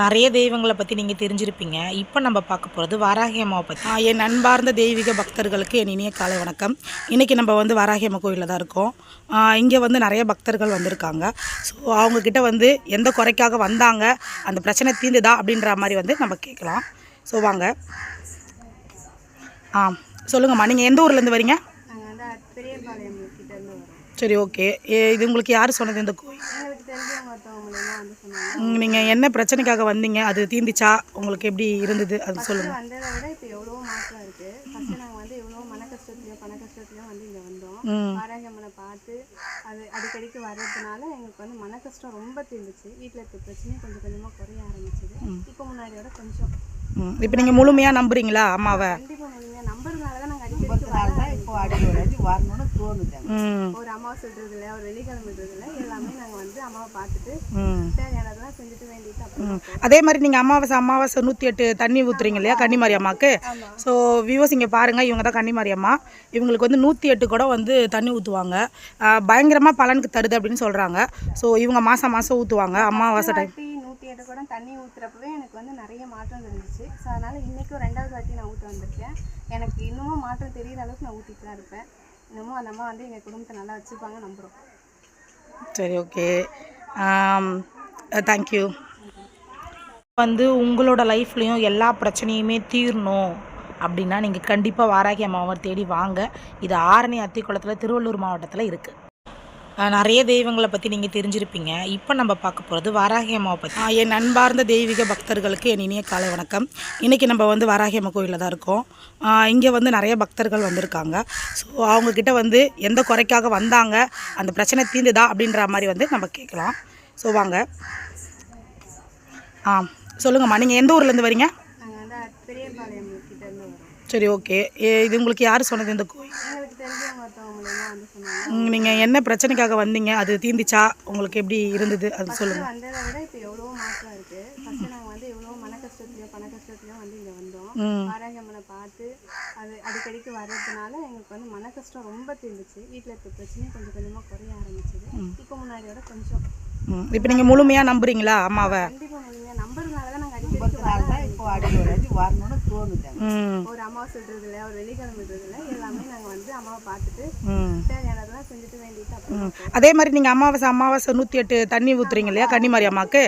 நிறைய தெய்வங்களை பற்றி நீங்கள் தெரிஞ்சிருப்பீங்க. இப்போ நம்ம பார்க்க போகிறது வாராகி அம்மாவை பற்றி. என் அன்பார்ந்த தெய்வீக பக்தர்களுக்கு என் இனிய காலை வணக்கம். இன்றைக்கி நம்ம வந்து வாராகி அம்மா கோயிலில் தான் இருக்கோம். இங்கே வந்து நிறைய பக்தர்கள் வந்திருக்காங்க. ஸோ அவங்கக்கிட்ட வந்து எந்த குறைக்காக வந்தாங்க, அந்த பிரச்சனை தீர்ந்துதா அப்படின்ற மாதிரி வந்து நம்ம கேட்கலாம். ஸோ வாங்க. சொல்லுங்கம்மா, நீங்கள் எந்த ஊர்லேருந்து வரீங்க? சரி, ஓகே. இது உங்களுக்கு யார் சொன்னது இந்த கோயில்? நீங்கள் என்ன பிரச்சனைக்காக வந்தீங்க, அது தீர்ந்துச்சா, உங்களுக்கு எப்படி இருந்தது அது சொல்லுங்கள். வந்ததை விட இப்போ எவ்வளோ மாற்றம் இருக்குது. ஃபஸ்ட்டு நாங்கள் வந்து எவ்வளோ மன கஷ்டத்துலையும் வந்து இங்கே வந்தோம். வாராகி அம்மனை பார்த்து அது அடிக்கடிக்கு வர்றதுனால எங்களுக்கு வந்து மன கஷ்டம் ரொம்ப தீர்ந்துச்சு. வீட்டில் இருக்க பிரச்சனையும் கொஞ்சம் கொஞ்சமாக குறைய ஆரம்பிச்சிது. இப்போ முன்னாடியோட கொஞ்சம். இப்போ நீங்கள் முழுமையாக நம்புறீங்களா அம்மாவை? கண்டிப்பாக முழுமையாக நம்புறதுனால தான் நாங்கள் அடிக்கடிக்கு வரணும்னு தோணுது. ஒரு அம்மா சொல்றதுல, ஒரு வெள்ளிக்கிழமைன்றதுல எல்லாமே நாங்கள் வந்து அம்மாவை பார்த்துட்டு தேவையானதெல்லாம் செஞ்சுட்டு வேண்டிட்டு அப்புறம். அதே மாதிரி நீங்கள் அமாவாசை 108 தண்ணி ஊற்றுறீங்க இல்லையா கன்னிமாரி அம்மாவுக்கு? ஸோ வியூவர்ஸ் இங்கே பாருங்கள், இவங்க தான் கன்னிமாரி அம்மா. இவங்களுக்கு வந்து 108 கூட வந்து தண்ணி ஊற்றுவாங்க. பயங்கரமாக பலனுக்கு தருது அப்படின்னு சொல்கிறாங்க. ஸோ இவங்க மாதம் ஊற்றுவாங்க அமாவாசை டைம். 108 கூட தண்ணி ஊற்றுறப்பவே எனக்கு வந்து நிறைய மாற்றம் இருந்துச்சு. ஸோ அதனால் இன்றைக்கும் 2வது வாட்டி நான் ஊற்ற வந்திருக்கேன். எனக்கு இன்னமும் மாற்றம் தெரிகிற அளவுக்கு நான் ஊற்றிட்டு தான் இருப்பேன். இன்னமும் அந்த அம்மா வந்து எங்கள் குடும்பத்தை நல்லா வச்சுருப்பாங்க நம்புகிறோம். சரி, ஓகே. தேங்க்யூ. வந்து உங்களோட லைஃப்லேயும் எல்லா பிரச்சனையுமே தீரணும் அப்படின்னா நீங்கள் கண்டிப்பாக வாராகி அம்மாவை தேடி வாங்க. இது ஆரணி அத்திக்குளத்தில் திருவள்ளூர் மாவட்டத்தில் இருக்குது. நிறைய தெய்வங்களை பற்றி நீங்கள் தெரிஞ்சிருப்பீங்க. இப்போ நம்ம பார்க்க போகிறது வாராகி அம்மாவை பற்றி. என் அன்பார்ந்த தெய்வீக பக்தர்களுக்கு என் இனிய காலை வணக்கம். இன்றைக்கி நம்ம வந்து வாராகி அம்மா கோயிலில் தான் இருக்கோம். இங்கே வந்து நிறைய பக்தர்கள் வந்திருக்காங்க. ஸோ அவங்கக்கிட்ட வந்து எந்த குறைக்காக வந்தாங்க, அந்த பிரச்சனை தீர்ந்துதா அப்படின்ற மாதிரி வந்து நம்ம கேட்கலாம். ஸோ வாங்க. சொல்லுங்கம்மா, நீங்கள் எந்த ஊர்லேருந்து வரீங்க? சரி, ஓகே. இது உங்களுக்கு யார் சொன்னது இந்த கோயில்? நீங்கள் என்ன பிரச்சனைக்காக வந்தீங்க, அது தீர்ந்துச்சா, உங்களுக்கு எப்படி இருந்தது அது சொல்லுங்கள். வந்ததை விட இப்போ எவ்வளோ மாற்றம் இருக்குது. ஃபஸ்ட்டு நாங்கள் வந்து எவ்வளோ மன கஷ்டத்துலையும் வந்து இங்கே வந்தோம். வாராகி அம்மனை பார்த்து அது அடிக்கடிக்கு வர்றதுனால எங்களுக்கு வந்து மன கஷ்டம் ரொம்ப தீர்ந்துச்சு. வீட்டில் இருக்க பிரச்சனையும் கொஞ்சம் கொஞ்சமாக குறைய ஆரம்பிச்சிது. இப்போ முன்னாடியோட கொஞ்சம். இப்போ நீங்கள் முழுமையாக நம்புறீங்களா அம்மாவை? கண்டிப்பாக முழுமையாக நம்புறதுனால தான் நாங்கள் அடிக்கடிக்கு வரணும்னு தோணுது. ஒரு அம்மா சொல்றதுல, ஒரு வெள்ளிக்கிழமைன்றதுல எல்லாமே நாங்கள் வந்து அம்மாவை பார்த்துட்டு தேவையானதெல்லாம் செஞ்சுட்டு வேண்டிட்டு அப்புறம். அதே மாதிரி நீங்கள் அமாவாசை 108 தண்ணி ஊற்றுறீங்க இல்லையா கன்னிமாரி அம்மாவுக்கு?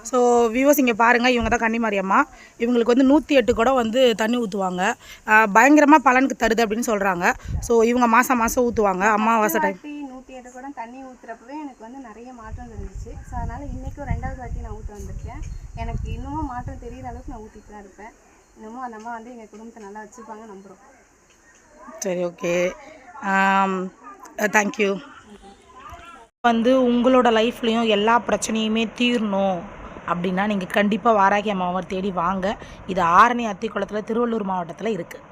ஸோ வியூவர்ஸ் இங்கே பாருங்கள், இவங்க தான் கன்னிமாரி அம்மா. இவங்களுக்கு வந்து 108 கூட வந்து தண்ணி ஊற்றுவாங்க. பயங்கரமாக பலனுக்கு தருது அப்படின்னு சொல்கிறாங்க. ஸோ இவங்க மாதம் ஊற்றுவாங்க அமாவாசை டைம். 108 கூட தண்ணி ஊற்றுறப்பவே எனக்கு வந்து நிறைய மாற்றம் இருந்துச்சு. ஸோ அதனால் இன்றைக்கும் 2வது வாட்டி நான் ஊற்ற வந்திருக்கேன். எனக்கு இன்னமும் மாற்றம் தெரிகிற அளவுக்கு நான் ஊற்றிட்டு தான் இருப்பேன். இன்னமும் அந்த அம்மா வந்து எங்கள் குடும்பத்தை நல்லா வச்சுருப்பாங்க நம்புகிறோம். சரி, ஓகே. தேங்க்யூ. வந்து உங்களோட லைஃப்லேயும் எல்லா பிரச்சனையுமே தீரணும் அப்படின்னா நீங்கள் கண்டிப்பாக வாராகி அம்மாவை தேடி வாங்க. இது ஆரணி அத்திக்குளத்தில் திருவள்ளூர் மாவட்டத்தில் இருக்குது.